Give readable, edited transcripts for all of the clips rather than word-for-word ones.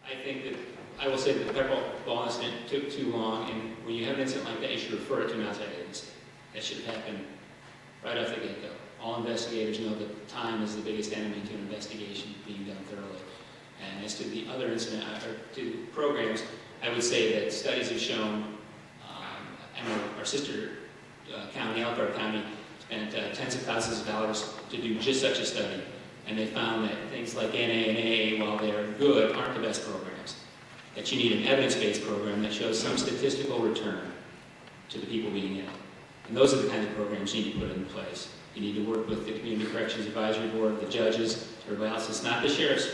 I think that, I will say that the pepperball incident took too long, and when you have an incident like that, you should refer it to an outside agency. That should have happened right off the get-go. All investigators know that time is the biggest enemy to an investigation being done thoroughly. And as to the other incident, or to programs, I would say that studies have shown, I know our sister county, Elkhart County, spent tens of thousands of dollars to do just such a study. And they found that things like NA and AA, while they're good, aren't the best programs. That you need an evidence-based program that shows some statistical return to the people being in it. And those are the kinds of programs you need to put in place. You need to work with the Community Corrections Advisory Board, the judges, everybody else. It's not the sheriff's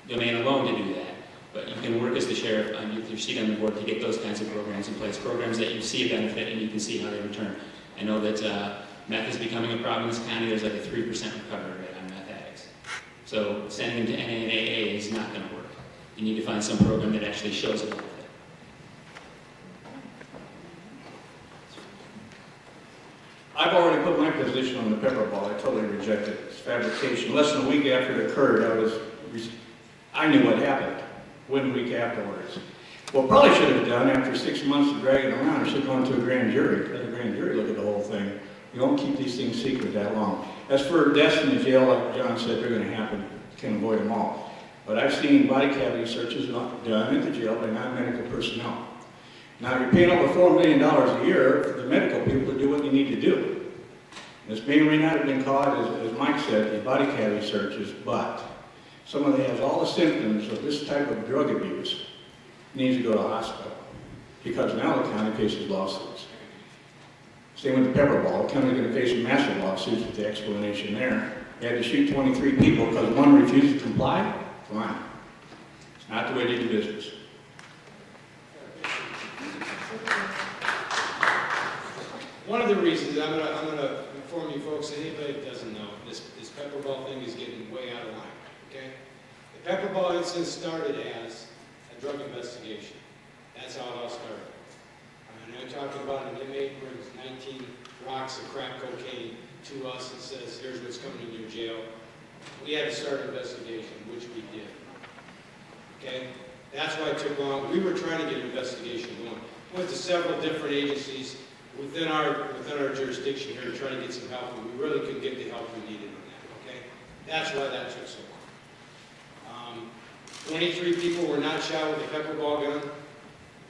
domain alone to do that, but you can work as the sheriff on your seat on the board to get those kinds of programs in place, programs that you see a benefit and you can see how they return. I know that meth is becoming a problem in this county. There's like a 3% recovery rate on meth addicts. So sending them to NA and AA is not going to work. You need to find some program that actually shows a benefit. I've already put my position on the pepperball. I totally reject it. It's fabrication. Less than a week after it occurred, I knew what happened. 1 week afterwards. Well, probably should have done after 6 months of dragging around, I should have gone to a grand jury. Let the grand jury look at the whole thing. You don't keep these things secret that long. As for deaths in the jail, like John said, they're going to happen. Can't avoid them all. But I've seen body cavity searches done at the jail by non-medical personnel. Now, you're paying over $4 million a year for the medical people to do what you need to do. This may or may not have been caught, as Mike said, these body cavity searches, but someone that has all the symptoms of this type of drug abuse needs to go to the hospital, because now the county faces lawsuits. Same with the pepperball. The county's going to face massive lawsuits with the explanation there. They had to shoot 23 people because one refused to comply. Come on. It's not the way to do business. One of the reasons, I'm gonna inform you folks, anybody that doesn't know, this pepperball thing is getting way out of line, okay? The pepperball incident started as a drug investigation. That's how it all started. And I'm talking about an inmate brings 19 rocks of crack cocaine to us and says, here's what's coming in your jail. We had to start an investigation, which we did. Okay? That's why it took long. We were trying to get an investigation going. Went to several different agencies within our jurisdiction here to try to get some help, and we really couldn't get the help we needed on that. Okay? That's why that took so long. 23 people were not shot with a pepperball gun.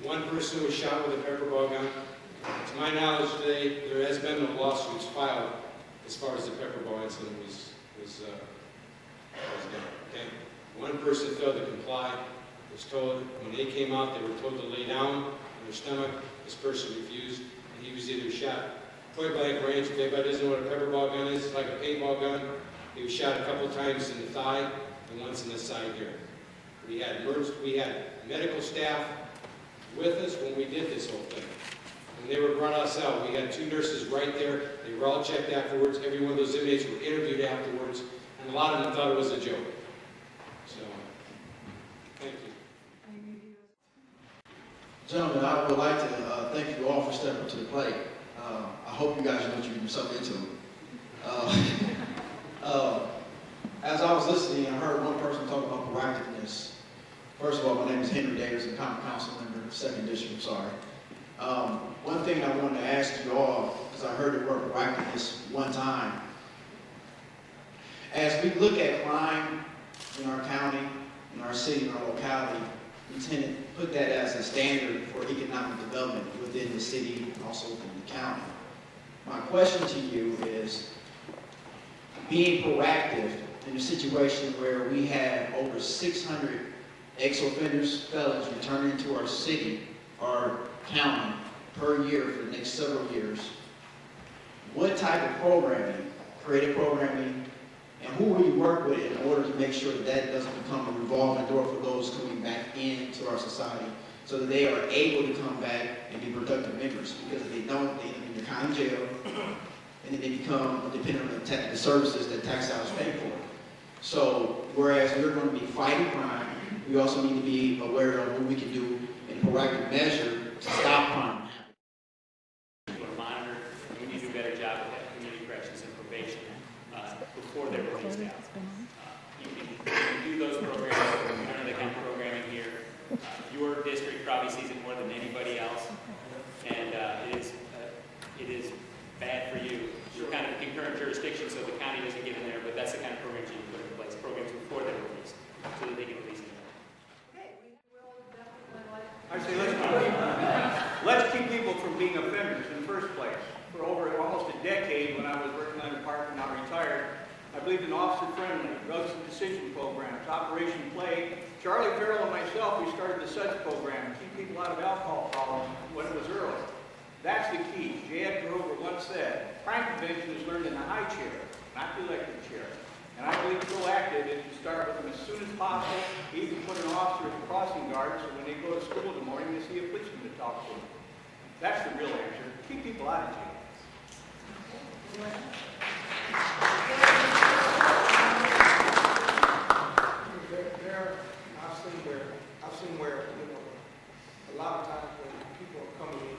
One person was shot with a pepperball gun. To my knowledge today, there has been no lawsuits filed as far as the pepperball incident was done. Okay? One person failed to comply. Was told when they came out, they were told to lay down on their stomach. This person refused, and he was either shot point blank range. If anybody doesn't know what a pepperball gun is, it's like a paintball gun. He was shot a couple times in the thigh and once in the side here. We had medical staff with us when we did this whole thing. When they were brought us out, we had 2 nurses right there. They were all checked afterwards. Every one of those inmates were interviewed afterwards, and a lot of them thought it was a joke. So, thank you. Gentlemen, I would like to thank you all for stepping to the plate. I hope you guys know what you're getting yourself into. As I was listening, I heard one person talk about proactiveness. First of all, my name is Henry Davis, I'm Common Council member, 2nd District, sorry. One thing I wanted to ask you all, because I heard the word proactiveness one time. As we look at crime in our county, in our city, in our locality, we tend to put that as a standard for economic development within the city and also within the county. My question to you is, being proactive in a situation where we have over 600 ex-offenders, felons returning into our city, our county, per year for the next several years, what type of programming, creative programming, and who will you work with in order to make sure that that doesn't become a revolving door for those coming back into our society so that they are able to come back and be productive members? Because if they don't, they end up in the county jail, and then they become dependent on the services that tax dollars pay for. So, whereas we're going to be fighting crime, we also need to be aware of what we can do in a proactive measure to stop crime. Monitor, and we need to do a better job with that community corrections and probation before they're released out. You can do those programs, none of the kind of programming here. probably sees it more than anybody else, and it is bad for you. You're kind of a concurrent jurisdiction, so the county doesn't get in there, but that's the kind of programs you can put in place, programs before they're released, so that they can release them. I say let's keep people from being offenders in the first place. For over almost a decade, when I was working on the department, now retired, I believed in officer-friendly, drugs and decision programs, Operation Play. Charlie Farrell and myself, we started the SUDS program to keep people out of alcohol problems when it was early. That's the key. J. Edgar Hoover once said, crime prevention is learned in the high chair, not the electric chair. And I believe proactive is to start with them as soon as possible, even put an officer at the crossing guard so when they go to school in the morning, they see a policeman to talk to them. That's the real answer. Keep people out of jail. I've seen where, a lot of times when people are coming in,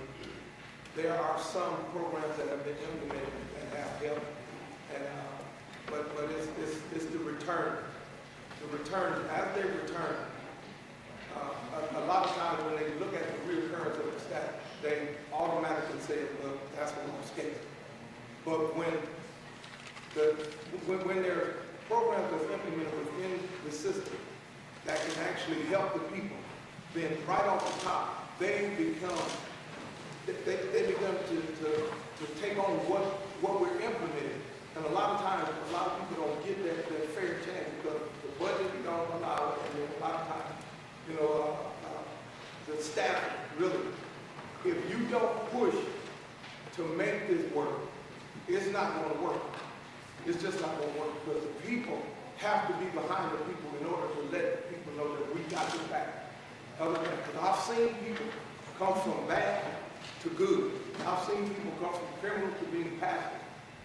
there are some programs that have been implemented that have helped, and but it's the return. The return, as they return, a lot of times when they look at the reoccurrence of the stat, they automatically say, well, that's what I'm scared. But when there are programs that's implemented within the system that can actually help the people, then right off the top, they begin to take on what we're implementing. And a lot of times, a lot of people don't get that fair chance because the budget don't allow it, and then a lot of times, the staff really, if you don't push to make this work, it's not going to work. It's just not going to work because the people have to be behind the people in order to let people know that we got your back. Because I've seen people come from bad to good. I've seen people come from criminal to being passive.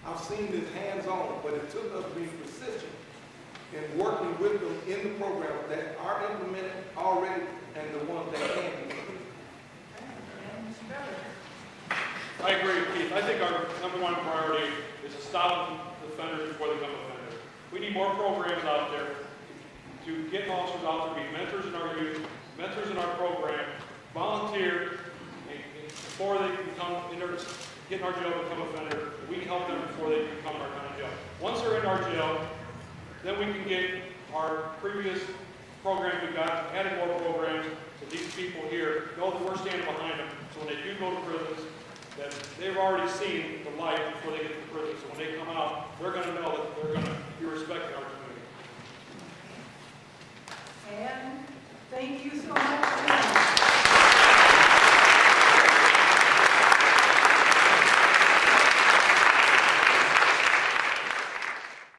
I've seen this hands-on, but it took us being persistent in working with them in the program that are implemented already and the ones that can't be implemented. I agree with Keith. I think our number one priority is to stop offenders before they become offenders. We need more programs out there to get officers out there, be mentors in our youth, mentors in our program, volunteer before they get in our jail, become offender. We can help them before they become our county jail. Once they're in our jail, then we can get our previous programs we've got, added more programs, so these people here know that we're standing behind them. So when they do go to prisons, that they've already seen the light before